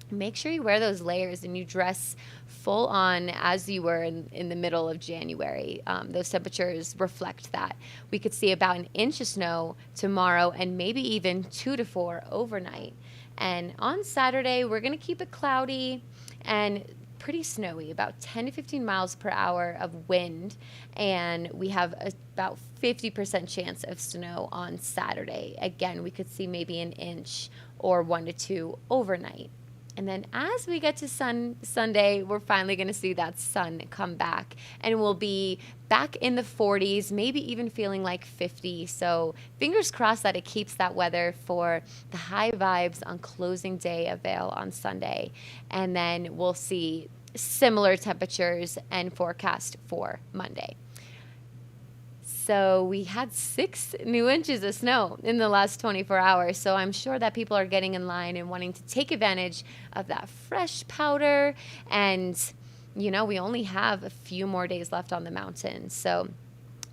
Make sure you wear those layers and you dress full on as you were in the middle of January. Those temperatures reflect that. We could see about 1 inch of snow tomorrow and maybe even 2 to 4 overnight. And on Saturday, we're going to keep it cloudy and pretty snowy, about 10 to 15 miles per hour of wind. And we have about 50% chance of snow on Saturday. Again, we could see maybe 1 inch or 1 to 2 overnight. And then as we get to Sunday, we're finally going to see that sun come back, and we'll be back in the 40s, maybe even feeling like 50. So fingers crossed that it keeps that weather for the high vibes on closing day of Vail on Sunday. And then we'll see similar temperatures and forecast for Monday. So we had 6 new inches of snow in the last 24 hours. So I'm sure that people are getting in line and wanting to take advantage of that fresh powder. And, you know, we only have a few more days left on the mountain. So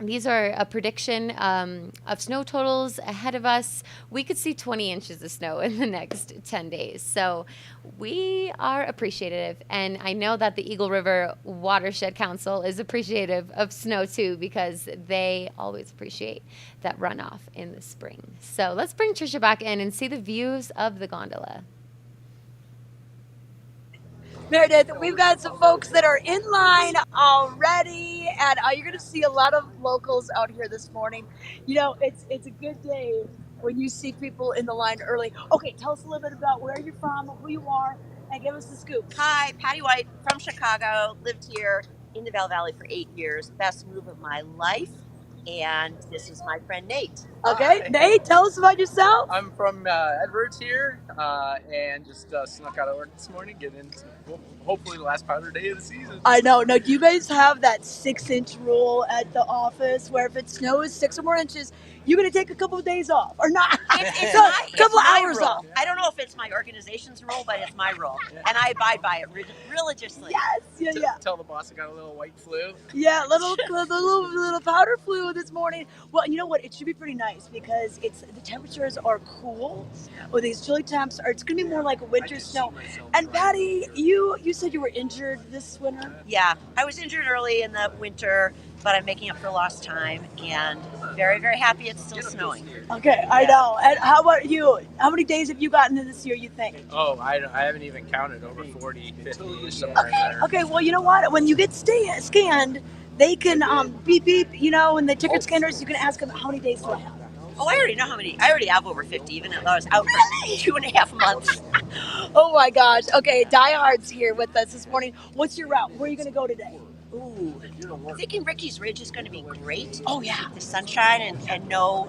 these are a prediction of snow totals ahead of us. We could see 20 inches of snow in the next 10 days. So we are appreciative. And I know that the Eagle River Watershed Council is appreciative of snow too, because they always appreciate that runoff in the spring. So let's bring Trisha back in and see the views of the gondola. Meredith, we've got some folks that are in line already, and you're going to see a lot of locals out here this morning. You know, it's a good day when you see people in the line early. Okay, tell us a little bit about where you're from, who you are, and give us the scoop. Hi, Patty White from Chicago. Lived here in the Vail Valley for 8 years. Best move of my life. And this is my friend Nate. Okay, Nate, tell us about yourself. I'm from Edwards here, and just snuck out of work this morning, getting into hopefully the last part of the day of the season. I know. Now, do you guys have that 6-inch rule at the office where if it snows 6 or more inches, you're going to take a couple of days off or not? It's So, my, a couple of my hours rule. off. I don't know if it's my organization's rule, but it's my rule, and I abide by it religiously. Yes, yeah. Tell the boss I got a little white flu. Yeah, little powder flu this morning. Well, you know what? It should be pretty nice because the temperatures are cool. With these chilly temps, it's going to be more like winter snow. And Patty, you said you were injured this winter. Yeah, I was injured early in the winter, but I'm making up for lost time, and very, very happy it's still snowing. Okay, I know. And how about you? How many days have you gotten in this year, you think? Oh, I haven't even counted, over 40, 50, somewhere in there. Okay, well, you know what? When you get scanned, they can beep beep, you know, and the ticket scanners, you can ask them how many days do I have. Oh, I already know how many. I already have over 50, even though I was out for 2.5 months. Oh my gosh. Okay, Die Hard's here with us this morning. What's your route? Where are you going to go today? Ooh, I'm thinking Ricky's Ridge is going to be great. Oh yeah, the sunshine and no,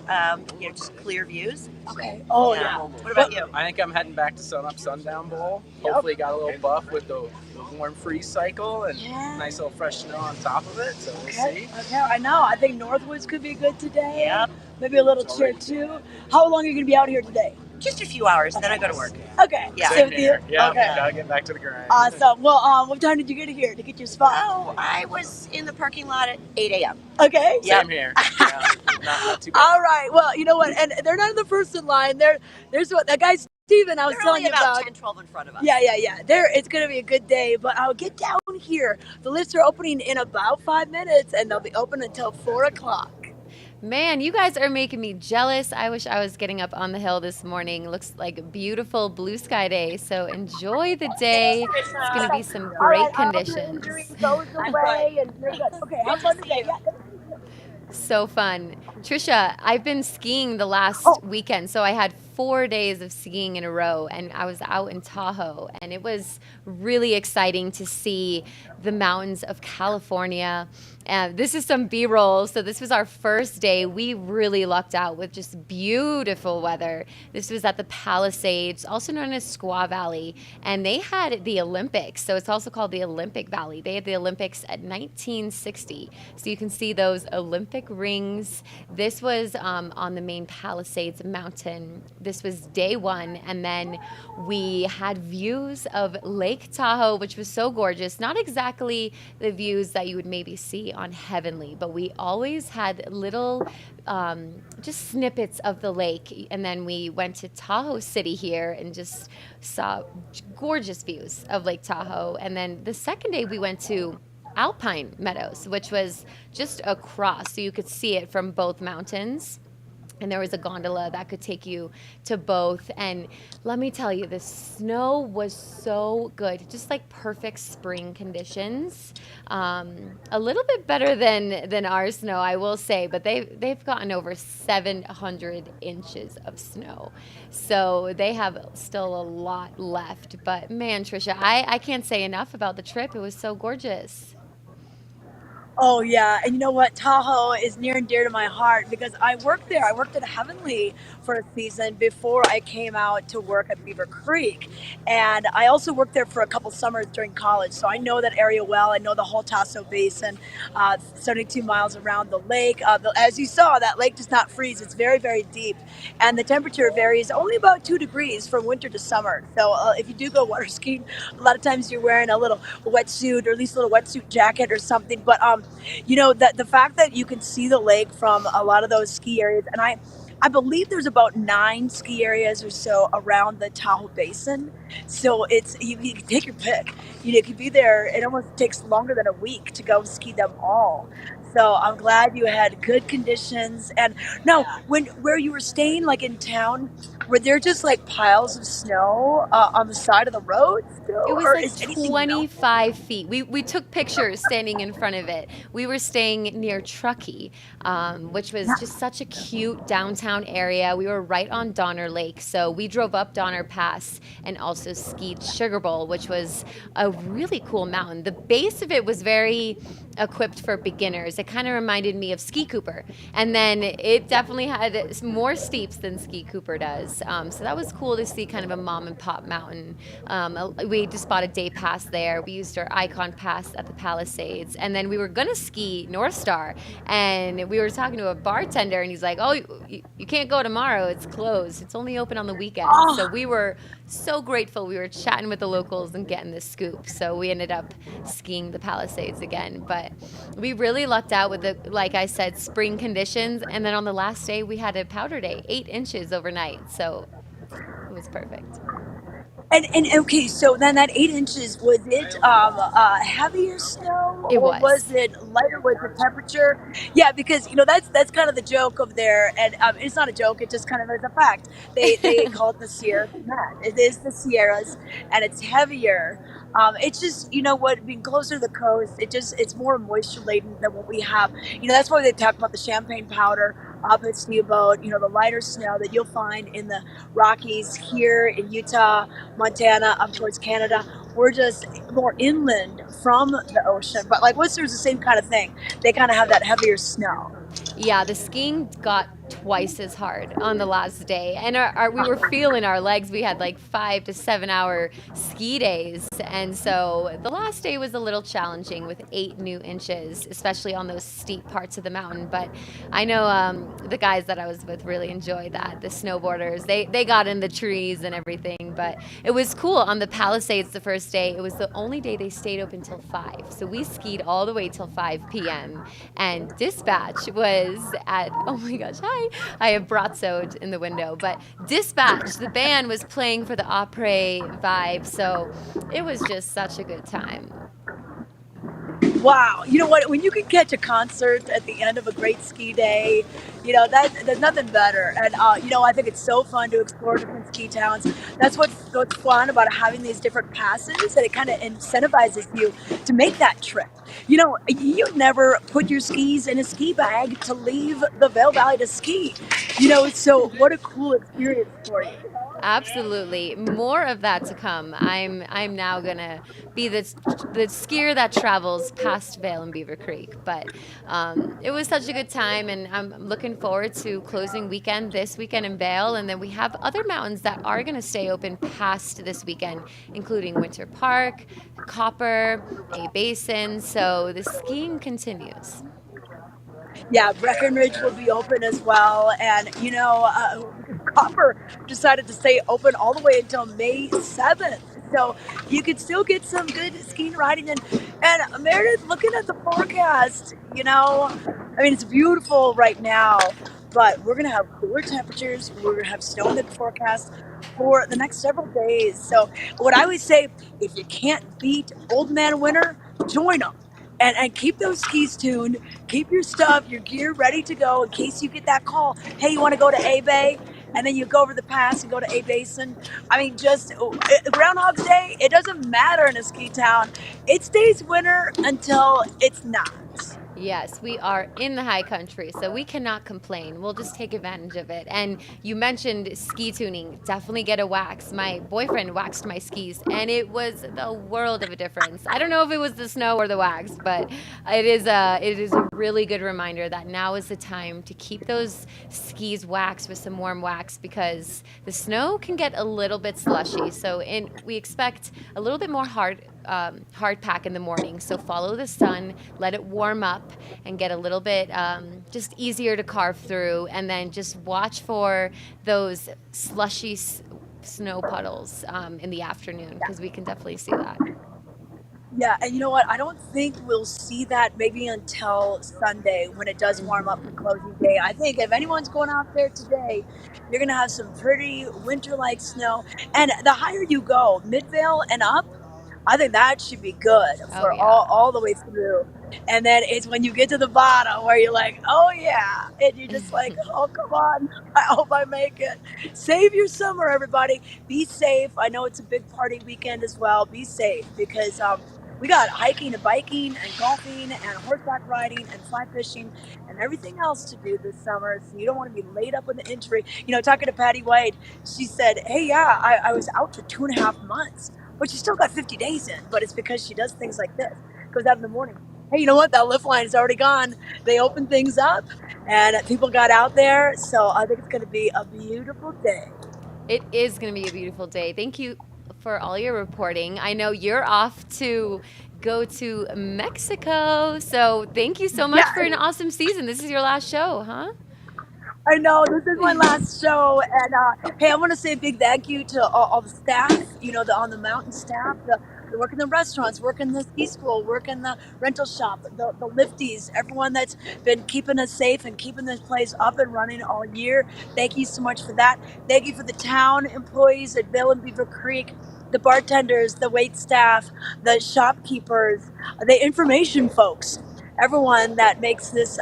just clear views. Okay. Oh yeah. What about you? I think I'm heading back to Sun Up Sundown Bowl. Hopefully got a little buff with the warm freeze cycle and nice little fresh snow on top of it. So we'll see. Okay, I know. I think Northwoods could be good today. Yep. Maybe a little cheer too. How long are you going to be out here today? Just a few hours, then I go to work. Okay. Yeah. Same with you? Yeah, Okay. gotta get back to the grind. Awesome. Well, what time did you get here to get your spot? Oh, I was in the parking lot at 8 a.m. Okay. Same here. Yeah, not too bad. All right. Well, you know what? And they're not the first in line. There's what that guy Steven I was They're telling only you about about. 10, 12 in front of us. Yeah. It's going to be a good day, but I'll get down here. The lifts are opening in about 5 minutes, and they'll be open until 4 o'clock. Man, you guys are making me jealous. I wish I was getting up on the hill this morning. Looks like a beautiful blue sky day. So enjoy the day. It's going to be some great conditions. Goes away and you're good. Okay, have fun today. Yeah. So fun. Trisha, I've been skiing the last weekend. So I had 4 days of skiing in a row, and I was out in Tahoe, and it was really exciting to see the mountains of California. This is some B-roll. So this was our first day. We really lucked out with just beautiful weather. This was at the Palisades, also known as Squaw Valley, and they had the Olympics. So it's also called the Olympic Valley. They had the Olympics at 1960. So you can see those Olympic rings. This was on the main Palisades mountain. This was day one, and then we had views of Lake Tahoe, which was so gorgeous. Not exactly the views that you would maybe see on Heavenly, but we always had little just snippets of the lake. And then we went to Tahoe City here and just saw gorgeous views of Lake Tahoe. And then the second day we went to Alpine Meadows, which was just across, so you could see it from both mountains. And there was a gondola that could take you to both. And let me tell you, the snow was so good, just like perfect spring conditions. A little bit better than our snow, I will say, but they've gotten over 700 inches of snow. So they have still a lot left. But man, Trisha, I can't say enough about the trip. It was so gorgeous. Oh yeah, and you know what? Tahoe is near and dear to my heart because I worked there. I worked at Heavenly for a season before I came out to work at Beaver Creek, and I also worked there for a couple summers during college. So I know that area well. I know the whole Tahoe Basin, 72 miles around the lake. As you saw, that lake does not freeze. It's very, very deep, and the temperature varies only about 2 degrees from winter to summer. So if you do go water skiing, a lot of times you're wearing a little wetsuit or at least a little wetsuit jacket or something. But you know, that the fact that you can see the lake from a lot of those ski areas, and I believe there's about 9 ski areas or so around the Tahoe Basin. So it's you can take your pick. You know, you could be there. It almost takes longer than a week to go ski them all. So I'm glad you had good conditions. And no, where you were staying, like in town, were there just like piles of snow on the side of the road It still, was or like is anything melted? 25 feet. We took pictures standing in front of it. We were staying near Truckee, which was just such a cute downtown area. We were right on Donner Lake, so we drove up Donner Pass and also skied Sugar Bowl, which was a really cool mountain. The base of it was very equipped for beginners. It kind of reminded me of Ski Cooper, and then it definitely had more steeps than Ski Cooper does. So that was cool to see kind of a mom and pop mountain. We just bought a day pass there. We used our Icon Pass at the Palisades, and then we were gonna ski North Star, and we were talking to a bartender, and he's like, "Oh, you can't go tomorrow. It's closed. It's only open on the weekends." So we were so grateful. We were chatting with the locals and getting the scoop. So we ended up skiing the Palisades again, but we really lucked out with the, like I said, spring conditions. And then on the last day, we had a powder day, 8 inches overnight. So it was perfect. And okay, so then that 8 inches, was it heavier snow It or was was. it lighter with the temperature? Yeah, because that's kind of the joke of there, and it's not a joke. It just kind of is a fact. They call it the Sierra Net. It is the Sierras, and it's heavier. It's just what, being closer to the coast, it's more moisture laden than what we have. That's why they talk about the champagne powder up at Steamboat. The lighter snow that you'll find in the Rockies here in Utah, Montana, up towards Canada. We're just more inland from the ocean, but like Whistler's the same kind of thing. They kind of have that heavier snow. Yeah, the skiing got twice as hard on the last day, and we were feeling our legs. We had like 5 to 7 hour ski days, and so the last day was a little challenging with 8 new inches, especially on those steep parts of the mountain. But I know the guys that I was with really enjoyed that. The snowboarders, they got in the trees and everything, but it was cool. On the Palisades the first day, it was the only day they stayed open till 5, so we skied all the way till 5 p.m. and dispatch was at, oh my gosh, hi, I have Bratzo in the window, but dispatch, the band was playing for the opera vibe, so it was just such a good time. Wow, you know what? When you can catch a concert at the end of a great ski day, that there's nothing better. And I think it's so fun to explore different ski towns. That's what's fun about having these different passes, and it kind of incentivizes you to make that trip. You never put your skis in a ski bag to leave the Vail Valley to ski. So what a cool experience for you. Absolutely, more of that to come. I'm now gonna be the skier that travels past Vail and Beaver Creek. But it was such a good time, and I'm looking forward to closing weekend this weekend in Vail, and then we have other mountains that are gonna stay open past this weekend, including Winter Park, Copper, A Basin. So the skiing continues. Yeah, Breckenridge will be open as well. And, Copper decided to stay open all the way until May 7th. So you could still get some good skiing riding. And Meredith, looking at the forecast, it's beautiful right now, but we're going to have cooler temperatures. We're going to have snow in the forecast for the next several days. So what I always say, if you can't beat Old Man Winter, join them. And keep those skis tuned. Keep your stuff, your gear ready to go in case you get that call. Hey, you want to go to A Bay? And then you go over the pass and go to A Basin. Just Groundhog's Day, it doesn't matter in a ski town. It stays winter until it's not. Yes, we are in the high country, so we cannot complain. We'll just take advantage of it. And you mentioned ski tuning. Definitely get a wax. My boyfriend waxed my skis, and it was the world of a difference. I don't know if it was the snow or the wax, but it is a really good reminder that now is the time to keep those skis waxed with some warm wax, because the snow can get a little bit slushy. So we expect a little bit more hard pack in the morning. So follow the sun, let it warm up, and get a little bit just easier to carve through, and then just watch for those slushy snow puddles in the afternoon, because we can definitely see that. Yeah, and you know what? I don't think we'll see that maybe until Sunday when it does warm up for closing day. I think if anyone's going out there today, you're going to have some pretty winter-like snow. And the higher you go, Midvale and up, I think that should be good for all the way through. And then it's when you get to the bottom where you're like, oh yeah. And you're just like, oh, come on. I hope I make it. Save your summer, everybody. Be safe. I know it's a big party weekend as well. Be safe because we got hiking and biking and golfing and horseback riding and fly fishing and everything else to do this summer. So you don't want to be laid up with an injury. You know, talking to Patty White, she said, hey, yeah, I was out for 2.5 months, but she still got 50 days in. But it's because she does things like this. Goes out in the morning. Hey, you know what? That lift line is already gone. They opened things up and people got out there. So I think it's going to be a beautiful day. It is going to be a beautiful day. Thank you for all your reporting. I know you're off to go to Mexico. So thank you so much for an awesome season. This is your last show, huh? I know this is my last show, and hey, I want to say a big thank you to all the staff. You know, on the mountain staff, the work in the restaurants, work in the ski school, work in the rental shop, the lifties, everyone that's been keeping us safe and keeping this place up and running all year. Thank you so much for that. Thank you for the town employees at Vail and Beaver Creek, the bartenders, the wait staff, the shopkeepers, the information folks, everyone that makes this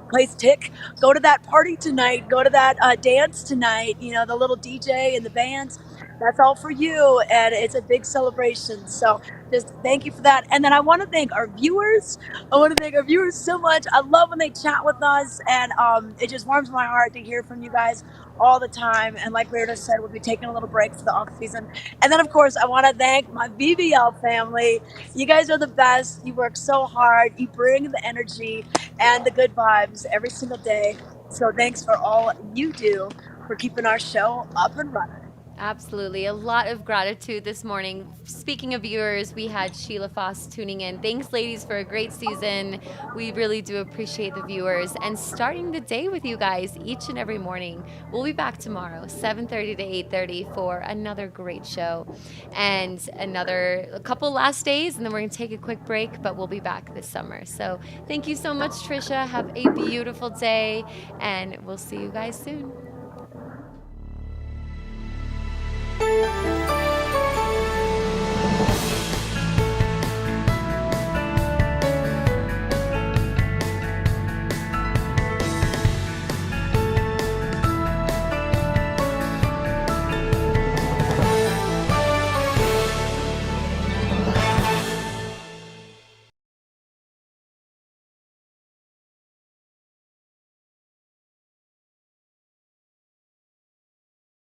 place tick. Go to that party tonight. Go to that dance tonight. You know, the little DJ and the bands. That's all for you, and it's a big celebration. So just thank you for that. And then I want to thank our viewers. I want to thank our viewers so much. I love when they chat with us, and it just warms my heart to hear from you guys all the time. And like Meredith said, we'll be taking a little break for the off season. And then, of course, I want to thank my BBL family. You guys are the best. You work so hard. You bring the energy and the good vibes every single day. So thanks for all you do for keeping our show up and running. Absolutely. A lot of gratitude this morning. Speaking of viewers, we had Sheila Foss tuning in. Thanks, ladies, for a great season. We really do appreciate the viewers and starting the day with you guys each and every morning. We'll be back tomorrow, 7:30 to 8:30 for another great show and a couple last days, and then we're going to take a quick break, but we'll be back this summer. So thank you so much, Trisha. Have a beautiful day, and we'll see you guys soon.